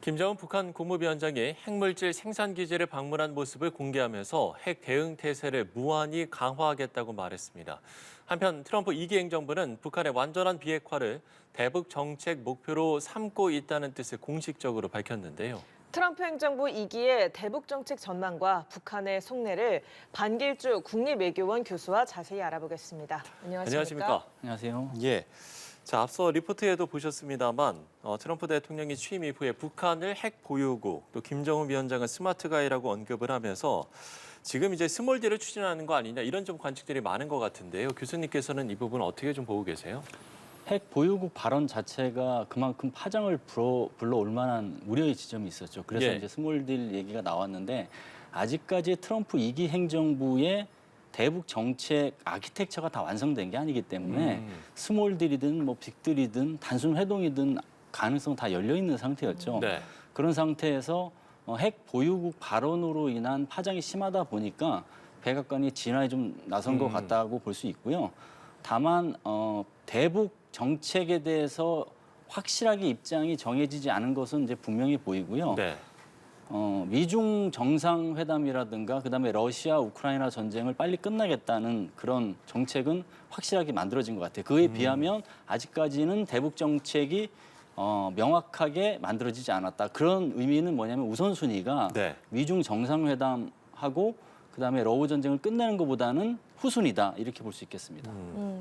김정은 북한 국무위원장이 핵물질 생산 기지를 방문한 모습을 공개하면서 핵 대응 태세를 무한히 강화하겠다고 말했습니다. 한편 트럼프 2기 행정부는 북한의 완전한 비핵화를 대북 정책 목표로 삼고 있다는 뜻을 공식적으로 밝혔는데요. 트럼프 행정부 2기의 대북 정책 전망과 북한의 속내를 반길주 국립외교원 교수와 자세히 알아보겠습니다. 안녕하십니까? 안녕하세요. 예. 자, 앞서 리포트에도 보셨습니다만 트럼프 대통령이 취임 이후에 북한을 핵 보유국, 또 김정은 위원장은 스마트 가이라고 언급을 하면서 지금 이제 스몰딜을 추진하는 거 아니냐 이런 좀 관측들이 많은 것 같은데요. 교수님께서는 이 부분 어떻게 좀 보고 계세요? 핵 보유국 발언 자체가 그만큼 파장을 불러올 만한 우려의 지점이 있었죠. 그래서 예. 이제 스몰딜 얘기가 나왔는데 아직까지 트럼프 2기 행정부의 대북 정책 아키텍처가 다 완성된 게 아니기 때문에 스몰딜이든 뭐 빅딜이든 단순 회동이든 가능성 다 열려 있는 상태였죠. 네. 그런 상태에서 핵 보유국 발언으로 인한 파장이 심하다 보니까 백악관이 진화에 좀 나선 것 같다고 볼 수 있고요. 다만 대북 정책에 대해서 확실하게 입장이 정해지지 않은 것은 이제 분명히 보이고요. 네. 미중 정상회담이라든가 그다음에 러시아 우크라이나 전쟁을 빨리 끝나겠다는 그런 정책은 확실하게 만들어진 것 같아요. 그에 비하면 아직까지는 대북 정책이 명확하게 만들어지지 않았다. 그런 의미는 뭐냐면 우선순위가 네. 미중 정상회담하고 그다음에 러우 전쟁을 끝내는 것보다는 후순위다 이렇게 볼 수 있겠습니다.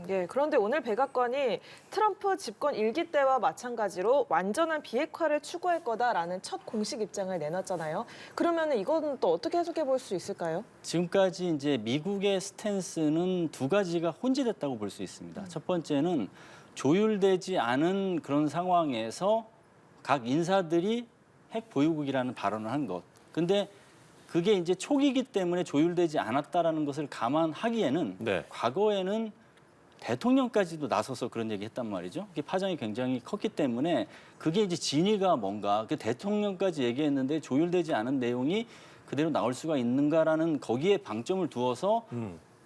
예, 그런데 오늘 백악관이 트럼프 집권 1기 때와 마찬가지로 완전한 비핵화를 추구할 거다라는 첫 공식 입장을 내놨잖아요. 그러면 이건 또 어떻게 해석해 볼 수 있을까요? 지금까지 이제 미국의 스탠스는 두 가지가 혼재됐다고 볼 수 있습니다. 첫 번째는 조율되지 않은 그런 상황에서 각 인사들이 핵 보유국이라는 발언을 한 것. 근데 그게 이제 초기이기 때문에 조율되지 않았다라는 것을 감안하기에는 네. 과거에는 대통령까지도 나서서 그런 얘기 했단 말이죠. 그게 파장이 굉장히 컸기 때문에 그게 이제 진위가 뭔가 그 대통령까지 얘기했는데 조율되지 않은 내용이 그대로 나올 수가 있는가라는 거기에 방점을 두어서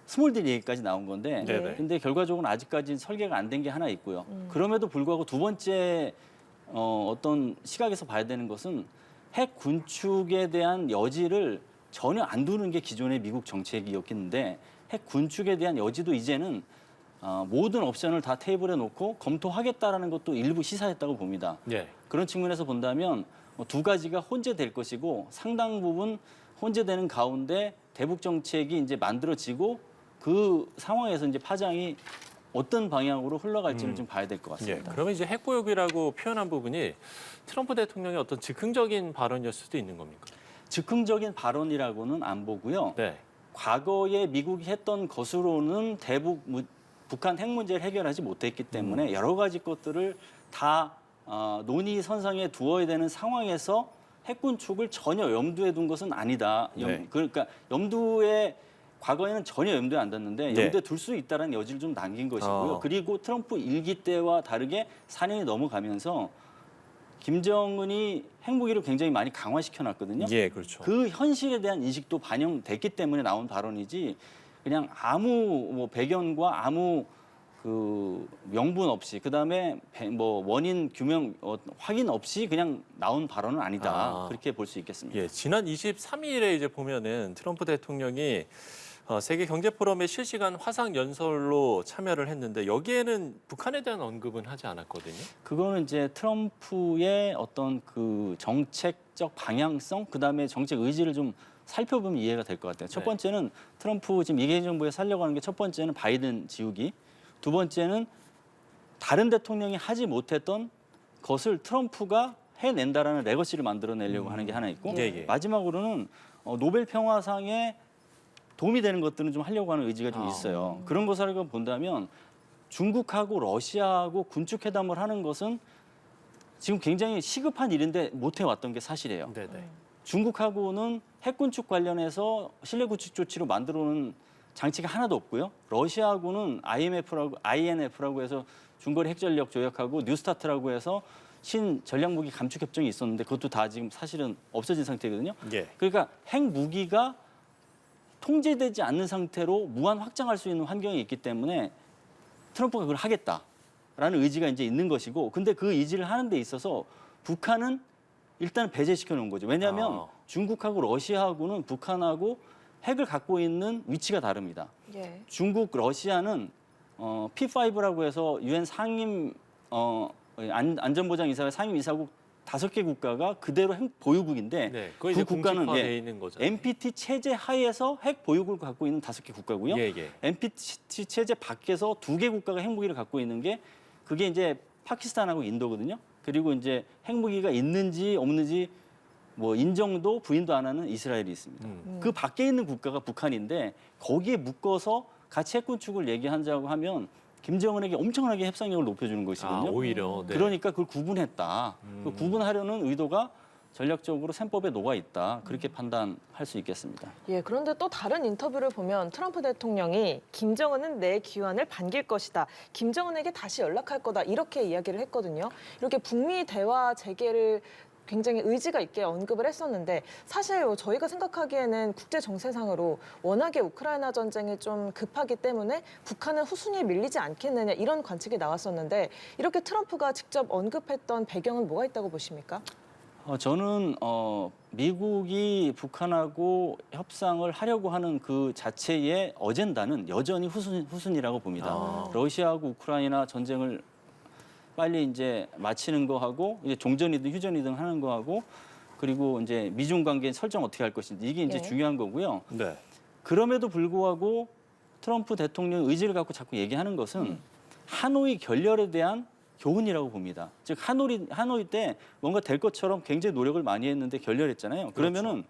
스몰딜 얘기까지 나온 건데 네네. 근데 결과적으로는 아직까지 설계가 안 된 게 하나 있고요. 그럼에도 불구하고 두 번째 어떤 시각에서 봐야 되는 것은 핵 군축에 대한 여지를 전혀 안 두는 게 기존의 미국 정책이었겠는데 핵 군축에 대한 여지도 이제는 모든 옵션을 다 테이블에 놓고 검토하겠다라는 것도 일부 시사했다고 봅니다. 예. 그런 측면에서 본다면 두 가지가 혼재될 것이고 상당 부분 혼재되는 가운데 대북 정책이 이제 만들어지고 그 상황에서 이제 파장이 어떤 방향으로 흘러갈지를 좀 봐야 될 것 예. 같습니다. 그러면 이제 핵보유국이라고 표현한 부분이 트럼프 대통령의 어떤 즉흥적인 발언이었을 수도 있는 겁니까? 즉흥적인 발언이라고는 안 보고요. 네. 과거에 미국이 했던 것으로는 북한 핵 문제를 해결하지 못했기 때문에 여러 가지 것들을 다 논의 선상에 두어야 되는 상황에서 핵 군축을 전혀 염두에 둔 것은 아니다. 네. 그러니까 과거에는 전혀 염두에 안 뒀는데 네. 염두에 둘 수 있다는 여지를 좀 남긴 것이고요. 그리고 트럼프 1기 때와 다르게 4년이 넘어가면서 김정은이 핵무기를 굉장히 많이 강화시켜놨거든요. 예, 그렇죠. 그 현실에 대한 인식도 반영됐기 때문에 나온 발언이지 그냥 아무 뭐 배경과 아무 그 명분 없이 그다음에 뭐 원인 규명 확인 없이 그냥 나온 발언은 아니다. 그렇게 볼 수 있겠습니다. 예, 지난 23일에 이제 보면은 트럼프 대통령이 세계 경제 포럼의 실시간 화상 연설로 참여를 했는데 여기에는 북한에 대한 언급은 하지 않았거든요. 그거는 이제 트럼프의 어떤 그 정책적 방향성, 그다음에 정책 의지를 좀 살펴보면 이해가 될 것 같아요. 첫 네. 번째는 트럼프 지금 이기 정부에 살려고 하는 게 첫 번째는 바이든 지우기, 두 번째는 다른 대통령이 하지 못했던 것을 트럼프가 해낸다라는 레거시를 만들어내려고 하는 게 하나 있고 예, 예. 마지막으로는 노벨 평화상에 도움이 되는 것들은 좀 하려고 하는 의지가 좀 있어요. 그런 것을 본다면 중국하고 러시아하고 군축회담을 하는 것은 지금 굉장히 시급한 일인데 못 해왔던 게 사실이에요. 네네. 중국하고는 핵군축 관련해서 실내구축 조치로 만들어놓은 장치가 하나도 없고요. 러시아하고는 INF라고 해서 중거리 핵전력 조약하고 뉴스타트라고 해서 신전략무기 감축 협정이 있었는데 그것도 다 지금 사실은 없어진 상태거든요. 예. 그러니까 핵무기가 통제되지 않는 상태로 무한 확장할 수 있는 환경이 있기 때문에 트럼프가 그걸 하겠다라는 의지가 이제 있는 것이고 근데 그 의지를 하는 데 있어서 북한은 일단 배제시켜 놓은 거죠. 왜냐하면 아. 중국하고 러시아하고는 북한하고 핵을 갖고 있는 위치가 다릅니다. 예. 중국, 러시아는 P5라고 해서 유엔 상임 안전보장이사회 상임이사국 5개 국가가 그대로 핵 보유국인데 네, 그거 이제 그 국가는 공식화돼 있는 거잖아요. NPT 체제 하에서 핵 보유국을 갖고 있는 5개 국가고요. 예, 예. NPT 체제 밖에서 2개 국가가 핵무기를 갖고 있는 게 그게 이제 파키스탄하고 인도거든요. 그리고 이제 핵무기가 있는지 없는지 뭐 인정도 부인도 안 하는 이스라엘이 있습니다. 그 밖에 있는 국가가 북한인데 거기에 묶어서 같이 핵 군축을 얘기한다고 하면 김정은에게 엄청나게 협상력을 높여주는 것이거든요. 아, 오히려. 네. 그러니까 그걸 구분했다. 그 구분하려는 의도가 전략적으로 셈법에 녹아 있다. 그렇게 판단할 수 있겠습니다. 예, 그런데 또 다른 인터뷰를 보면 트럼프 대통령이 김정은은 내 기완을 반길 것이다. 김정은에게 다시 연락할 거다. 이렇게 이야기를 했거든요. 이렇게 북미 대화 재개를 굉장히 의지가 있게 언급을 했었는데 사실 저희가 생각하기에는 국제 정세상으로 워낙에 우크라이나 전쟁이 좀 급하기 때문에 북한은 후순위에 밀리지 않겠느냐 이런 관측이 나왔었는데 이렇게 트럼프가 직접 언급했던 배경은 뭐가 있다고 보십니까? 저는 미국이 북한하고 협상을 하려고 하는 그 자체의 어젠다는 여전히 후순위라고 봅니다. 아. 러시아하고 우크라이나 전쟁을 빨리 이제 마치는 거 하고 이제 종전이든 휴전이든 하는 거 하고 그리고 이제 미중 관계 설정 어떻게 할 것인지 이게 이제 네. 중요한 거고요. 네. 그럼에도 불구하고 트럼프 대통령 의지를 갖고 자꾸 얘기하는 것은 하노이 결렬에 대한 교훈이라고 봅니다. 즉 하노이 때 뭔가 될 것처럼 굉장히 노력을 많이 했는데 결렬했잖아요. 그러면은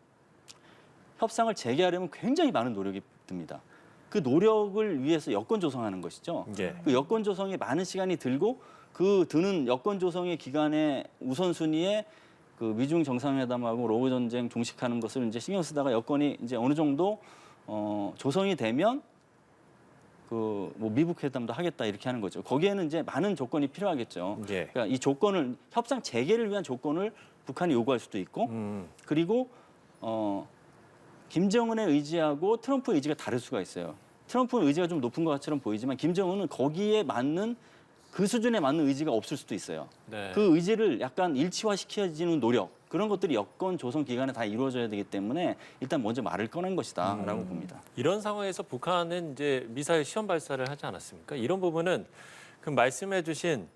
협상을 재개하려면 굉장히 많은 노력이 듭니다. 그 노력을 위해서 여건 조성하는 것이죠. 예. 그 여건 조성에 많은 시간이 들고 그 드는 여건 조성의 기간에 우선순위에 그 미중 정상회담하고 로그 전쟁 종식하는 것을 이제 신경 쓰다가 여건이 이제 어느 정도 조성이 되면 그 뭐 미북 회담도 하겠다 이렇게 하는 거죠. 거기에는 이제 많은 조건이 필요하겠죠. 예. 그러니까 이 조건을 협상 재개를 위한 조건을 북한이 요구할 수도 있고 그리고 김정은의 의지하고 트럼프의 의지가 다를 수가 있어요. 트럼프는 의지가 좀 높은 것처럼 보이지만 김정은은 거기에 맞는 그 수준에 맞는 의지가 없을 수도 있어요. 네. 그 의지를 약간 일치화시켜지는 노력 그런 것들이 여건 조성 기간에 다 이루어져야 되기 때문에 일단 먼저 말을 꺼낸 것이다라고 봅니다. 이런 상황에서 북한은 이제 미사일 시험 발사를 하지 않았습니까? 이런 부분은 그 말씀해주신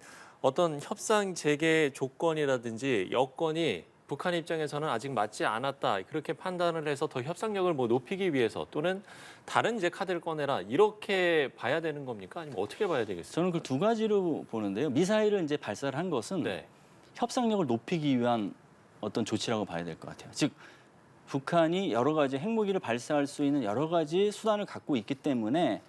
어떤 협상 재개 조건이라든지 여건이 북한 입장에서는 아직 맞지 않았다 그렇게 판단을 해서 더 협상력을 뭐 높이기 위해서 또는 다른 이제 카드를 꺼내라 이렇게 봐야 되는 겁니까? 아니면 어떻게 봐야 되겠어요? 저는 그 두 가지로 보는데요. 미사일을 이제 발사를 한 것은 네. 협상력을 높이기 위한 어떤 조치라고 봐야 될 것 같아요. 즉 북한이 여러 가지 핵무기를 발사할 수 있는 여러 가지 수단을 갖고 있기 때문에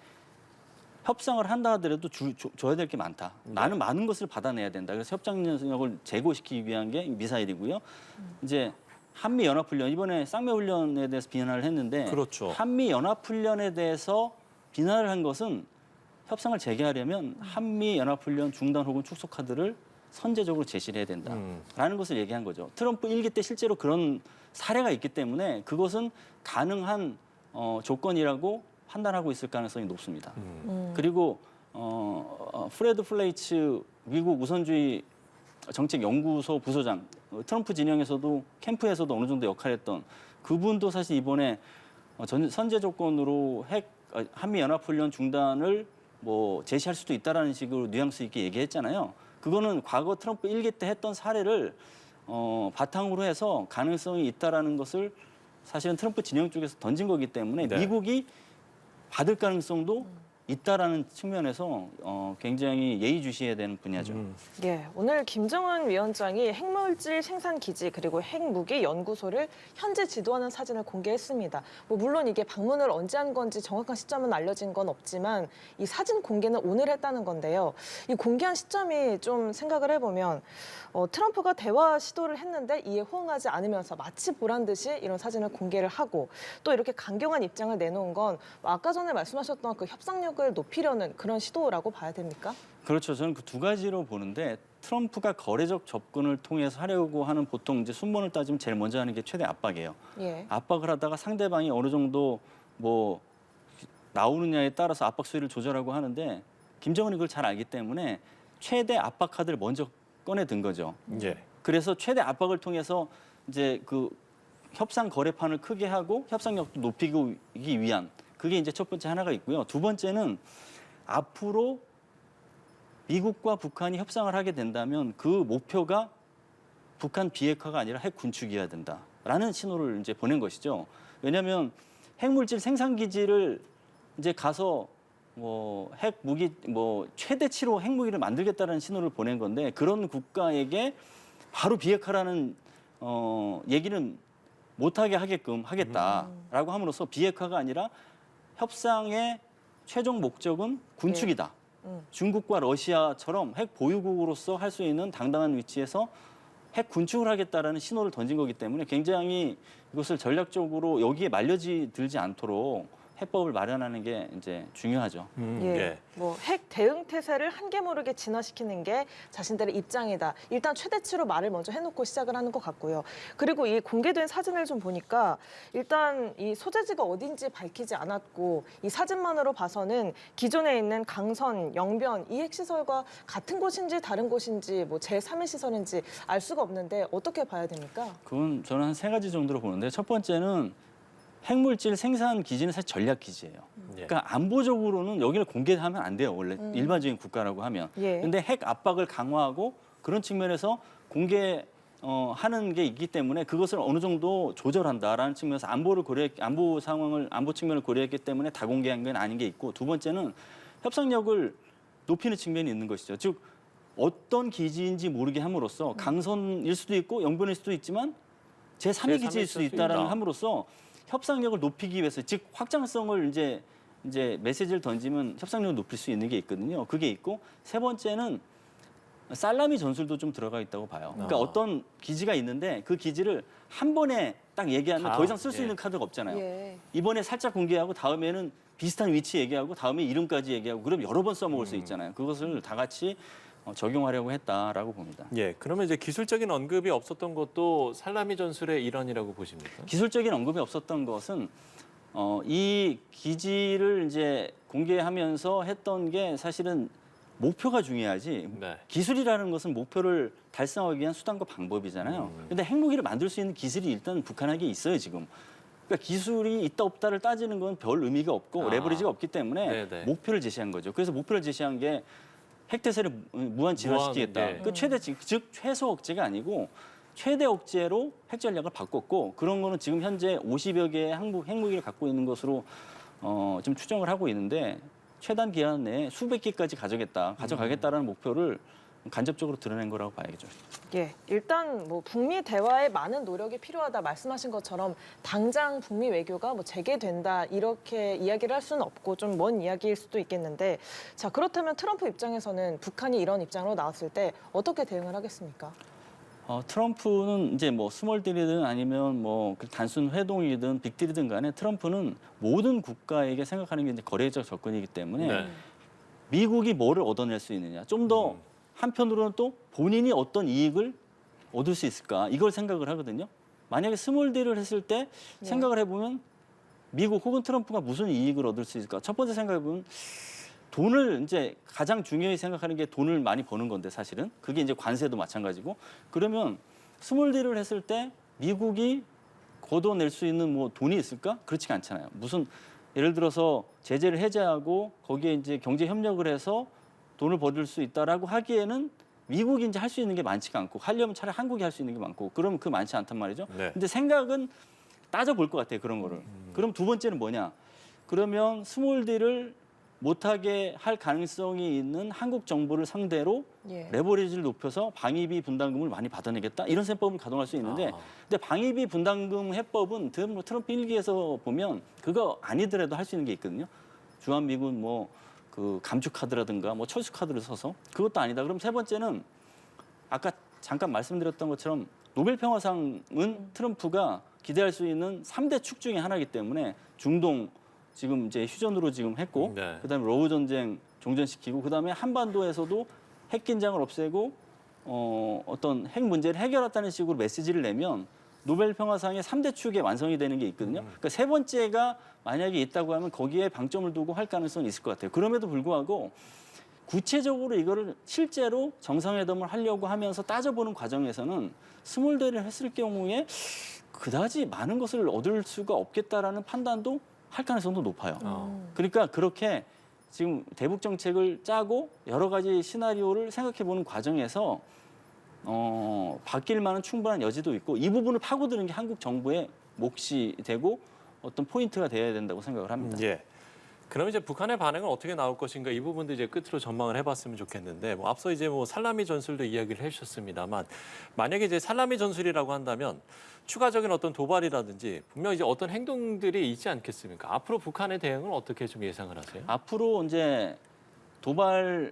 협상을 한다 하더라도 줘야 될 게 많다. 나는 많은 것을 받아내야 된다. 그래서 협상력을 제고시키기 위한 게 미사일이고요. 이제 한미 연합훈련 이번에 쌍매훈련에 대해서 비난을 했는데 그렇죠. 한미 연합훈련에 대해서 비난을 한 것은 협상을 재개하려면 한미 연합훈련 중단 혹은 축소 카드를 선제적으로 제시를 해야 된다라는 것을 얘기한 거죠. 트럼프 1기 때 실제로 그런 사례가 있기 때문에 그것은 가능한 조건이라고 판단하고 있을 가능성이 높습니다. 그리고 프레드 플레이츠 미국 우선주의 정책연구소 부소장 트럼프 진영에서도 캠프에서도 어느 정도 역할했던 그분도 사실 이번에 선제 조건으로 한미 연합훈련 중단을 뭐 제시할 수도 있다라는 식으로 뉘앙스 있게 얘기했잖아요. 그거는 과거 트럼프 1기 때 했던 사례를 바탕으로 해서 가능성이 있다라는 것을 사실은 트럼프 진영 쪽에서 던진 거기 때문에 네. 미국이 받을 가능성도 있다라는 측면에서 굉장히 예의주시해야 되는 분야죠. 예, 오늘 김정은 위원장이 핵물질 생산 기지 그리고 핵무기 연구소를 현재 지도하는 사진을 공개했습니다. 뭐 물론 이게 방문을 언제 한 건지 정확한 시점은 알려진 건 없지만 이 사진 공개는 오늘 했다는 건데요. 이 공개한 시점이 좀 생각을 해보면 트럼프가 대화 시도를 했는데 이에 호응하지 않으면서 마치 보란 듯이 이런 사진을 공개를 하고 또 이렇게 강경한 입장을 내놓은 건 아까 전에 말씀하셨던 그 협상력을 높이려는 그런 시도라고 봐야 됩니까? 그렇죠. 저는 그 두 가지로 보는데 트럼프가 거래적 접근을 통해서 하려고 하는 보통 이제 순번을 따지면 제일 먼저 하는 게 최대 압박이에요. 예. 압박을 하다가 상대방이 어느 정도 뭐 나오느냐에 따라서 압박 수위를 조절하고 하는데 김정은이 그걸 잘 알기 때문에 최대 압박 카드를 먼저 꺼내든 거죠. 예. 그래서 최대 압박을 통해서 이제 그 협상 거래판을 크게 하고 협상력도 높이기 위한 그게 이제 첫 번째 하나가 있고요. 두 번째는 앞으로 미국과 북한이 협상을 하게 된다면 그 목표가 북한 비핵화가 아니라 핵 군축이어야 된다라는 신호를 이제 보낸 것이죠. 왜냐하면 핵물질 생산 기지를 이제 가서 뭐 핵무기 뭐 최대치로 핵무기를 만들겠다는 신호를 보낸 건데 그런 국가에게 바로 비핵화라는 얘기는 못하게 하게끔 하겠다라고 함으로써 비핵화가 아니라 협상의 최종 목적은 군축이다. 중국과 러시아처럼 핵 보유국으로서 할 수 있는 당당한 위치에서 핵 군축을 하겠다라는 신호를 던진 거기 때문에 굉장히 이것을 전략적으로 여기에 말려들지 않도록 해법을 마련하는 게 이제 중요하죠. 예. 뭐 핵 대응 태세를 한개 모르게 진화시키는 게 자신들의 입장이다. 일단 최대치로 말을 먼저 해놓고 시작을 하는 것 같고요. 그리고 이 공개된 사진을 좀 보니까 일단 이 소재지가 어딘지 밝히지 않았고 이 사진만으로 봐서는 기존에 있는 강선, 영변 이 핵시설과 같은 곳인지 다른 곳인지 뭐 제3의 시설인지 알 수가 없는데 어떻게 봐야 됩니까? 그건 저는 한 세 가지 정도로 보는데 첫 번째는 핵물질 생산 기지는 사실 전략 기지예요. 그러니까 안보적으로는 여기를 공개하면 안 돼요. 원래 일반적인 국가라고 하면. 예. 근데 핵 압박을 강화하고 그런 측면에서 공개 하는 게 있기 때문에 그것을 어느 정도 조절한다라는 측면에서 안보 측면을 고려했기 때문에 다 공개한 건 아닌 게 있고 두 번째는 협상력을 높이는 측면이 있는 것이죠. 즉 어떤 기지인지 모르게 함으로써 강선일 수도 있고 영변일 수도 있지만 제3의 기지일 수도 있다라는 함으로써 협상력을 높이기 위해서 즉 확장성을 이제 메시지를 던지면 협상력을 높일 수 있는 게 있거든요. 그게 있고 세 번째는 살라미 전술도 좀 들어가 있다고 봐요. 그러니까 어떤 기지가 있는데 그 기지를 한 번에 딱 얘기하면 더 이상 쓸 수 있는 카드가 없잖아요. 예. 이번에 살짝 공개하고 다음에는 비슷한 위치 얘기하고 다음에 이름까지 얘기하고 그럼 여러 번 써먹을 수 있잖아요. 그것을 다 같이 적용하려고 했다라고 봅니다. 예, 그러면 이제 기술적인 언급이 없었던 것도 살라미 전술의 일환이라고 보십니까? 기술적인 언급이 없었던 것은 이 기지를 이제 공개하면서 했던 게 사실은 목표가 중요하지 네. 기술이라는 것은 목표를 달성하기 위한 수단과 방법이잖아요. 근데 핵무기를 만들 수 있는 기술이 일단 북한에게 있어요 지금. 그러니까 기술이 있다 없다를 따지는 건 별 의미가 없고 레버리지가 없기 때문에 네네. 목표를 제시한 거죠. 그래서 목표를 제시한 게 핵태세를 무한 진화시키겠다. 네. 그 최대 즉 최소 억제가 아니고 최대 억제로 핵 전략을 바꿨고 그런 거는 지금 현재 50여 개의 핵무기를 갖고 있는 것으로 좀 추정을 하고 있는데 최단 기한 내에 수백 개까지 가져가겠다라는 목표를 간접적으로 드러낸 거라고 봐야겠죠. 예, 일단 뭐 북미 대화에 많은 노력이 필요하다 말씀하신 것처럼 당장 북미 외교가 뭐 재개된다 이렇게 이야기를 할 수는 없고 좀 먼 이야기일 수도 있겠는데 자 그렇다면 트럼프 입장에서는 북한이 이런 입장으로 나왔을 때 어떻게 대응을 하겠습니까? 트럼프는 이제 뭐 스몰딜이든 아니면 뭐 단순 회동이든 빅딜이든 간에 트럼프는 모든 국가에게 생각하는 게 이제 거래적 접근이기 때문에 네. 미국이 뭐를 얻어낼 수 있느냐 좀 더 한편으로는 또 본인이 어떤 이익을 얻을 수 있을까 이걸 생각을 하거든요. 만약에 스몰딜을 했을 때 생각을 해보면 미국 혹은 트럼프가 무슨 이익을 얻을 수 있을까? 첫 번째 생각해보면 돈을 이제 가장 중요히 생각하는 게 돈을 많이 버는 건데 사실은 그게 이제 관세도 마찬가지고 그러면 스몰딜을 했을 때 미국이 걷어낼 수 있는 뭐 돈이 있을까? 그렇지가 않잖아요. 무슨 예를 들어서 제재를 해제하고 거기에 이제 경제 협력을 해서 돈을 벌을 수 있다라고 하기에는 미국이 이제 할 수 있는 게 많지가 않고 하려면 차라리 한국이 할 수 있는 게 많고 그러면 그 많지 않단 말이죠. 네. 근데 생각은 따져볼 것 같아요. 그런 거를. 그럼 두 번째는 뭐냐? 그러면 스몰딜을 못하게 할 가능성이 있는 한국 정부를 상대로 예. 레버리지를 높여서 방위비 분담금을 많이 받아내겠다 이런 세법을 가동할 수 있는데 근데 방위비 분담금 해법은 트럼프 일기에서 보면 그거 아니더라도 할 수 있는 게 있거든요. 주한미군 뭐 그 감축카드라든가 뭐 철수카드를 써서 그것도 아니다. 그럼 세 번째는 아까 잠깐 말씀드렸던 것처럼 노벨 평화상은 트럼프가 기대할 수 있는 3대 축 중에 하나이기 때문에 중동 지금 이제 휴전으로 지금 했고 네. 그다음에 러우 전쟁 종전시키고 그다음에 한반도에서도 핵 긴장을 없애고 어떤 핵 문제를 해결했다는 식으로 메시지를 내면 노벨 평화상의 3대 축에 완성이 되는 게 있거든요. 그러니까 세 번째가 만약에 있다고 하면 거기에 방점을 두고 할 가능성이 있을 것 같아요. 그럼에도 불구하고 구체적으로 이거를 실제로 정상회담을 하려고 하면서 따져보는 과정에서는 스몰 딜을 했을 경우에 그다지 많은 것을 얻을 수가 없겠다라는 판단도 할 가능성도 높아요. 그러니까 그렇게 지금 대북 정책을 짜고 여러 가지 시나리오를 생각해보는 과정에서 바뀔 만한 충분한 여지도 있고 이 부분을 파고드는 게 한국 정부의 몫이 되고 어떤 포인트가 돼야 된다고 생각을 합니다. 예. 그럼 이제 북한의 반응은 어떻게 나올 것인가 이 부분도 이제 끝으로 전망을 해봤으면 좋겠는데 뭐 앞서 이제 뭐 살라미 전술도 이야기를 해주셨습니다만 만약에 이제 살라미 전술이라고 한다면 추가적인 어떤 도발이라든지 분명 이제 어떤 행동들이 있지 않겠습니까? 앞으로 북한의 대응은 어떻게 좀 예상을 하세요? 앞으로 이제 도발을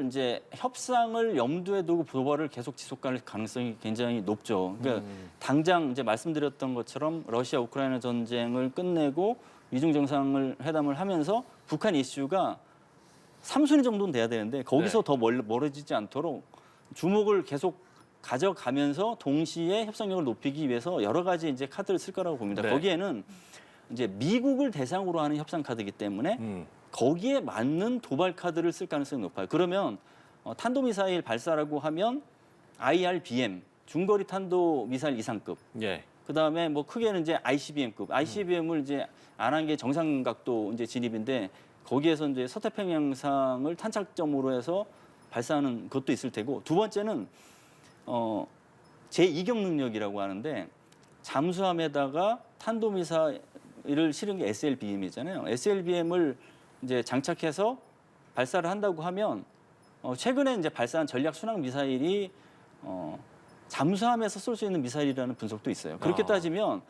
이제 협상을 염두에 두고 도발을 계속 지속할 가능성이 굉장히 높죠. 그러니까 당장 이제 말씀드렸던 것처럼 러시아 우크라이나 전쟁을 끝내고 위중 정상을 회담을 하면서 북한 이슈가 3순위 정도는 돼야 되는데 거기서 네. 더 멀어지지 않도록 주목을 계속 가져가면서 동시에 협상력을 높이기 위해서 여러 가지 이제 카드를 쓸 거라고 봅니다. 네. 거기에는 이제 미국을 대상으로 하는 협상 카드이기 때문에 거기에 맞는 도발 카드를 쓸 가능성이 높아요. 그러면 탄도미사일 발사라고 하면 IRBM 중거리 탄도미사일 이상급. 예. 그다음에 뭐 크게는 이제 ICBM급. ICBM을 이제 안 한 게 정상각도 이제 진입인데 거기에서 이제 서태평양상을 탄착점으로 해서 발사하는 것도 있을 테고 두 번째는 제2경 능력이라고 하는데 잠수함에다가 탄도미사일을 실은 게 SLBM이잖아요. SLBM을 이제 장착해서 발사를 한다고 하면 최근에 이제 발사한 전략 순항 미사일이 잠수함에서 쏠 수 있는 미사일이라는 분석도 있어요. 그렇게 따지면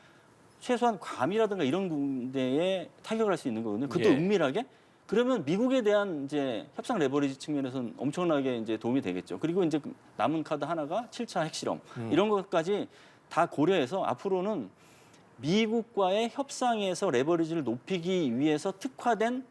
최소한 괌이라든가 이런 군데에 타격을 할 수 있는 거거든요. 그것도 예. 은밀하게. 그러면 미국에 대한 이제 협상 레버리지 측면에서는 엄청나게 이제 도움이 되겠죠. 그리고 이제 남은 카드 하나가 7차 핵실험 이런 것까지 다 고려해서 앞으로는 미국과의 협상에서 레버리지를 높이기 위해서 특화된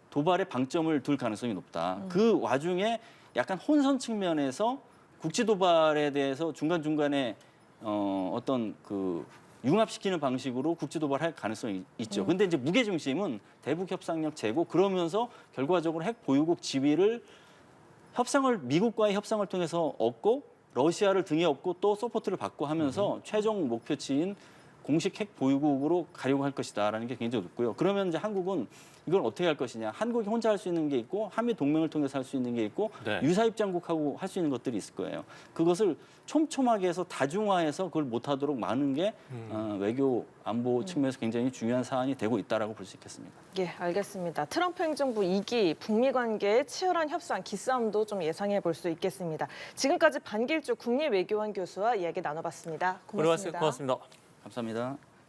도발의 방점을 둘 가능성이 높다. 그 와중에 약간 혼선 측면에서 국지 도발에 대해서 중간중간에 어떤 그 융합시키는 방식으로 국지 도발할 가능성이 있죠. 근데 이제 무게 중심은 대북 협상력 제고 그러면서 결과적으로 핵 보유국 지위를 미국과의 협상을 통해서 얻고 러시아를 등에 업고 또 서포트를 받고 하면서 최종 목표치인 공식 핵 보유국으로 가려고 할 것이다라는 게 굉장히 높고요. 그러면 이제 한국은 이걸 어떻게 할 것이냐. 한국이 혼자 할 수 있는 게 있고 한미 동맹을 통해서 할 수 있는 게 있고 네. 유사 입장국하고 할 수 있는 것들이 있을 거예요. 그것을 촘촘하게 해서 다중화해서 그걸 못하도록 많은 게 외교 안보 측면에서 굉장히 중요한 사안이 되고 있다라고 볼 수 있겠습니다. 예, 알겠습니다. 트럼프 행정부 2기 북미 관계의 치열한 협상, 기싸움도 좀 예상해 볼 수 있겠습니다. 지금까지 반길주 국립외교원 교수와 이야기 나눠봤습니다. 고맙습니다. 고맙습니다. 감사합니다.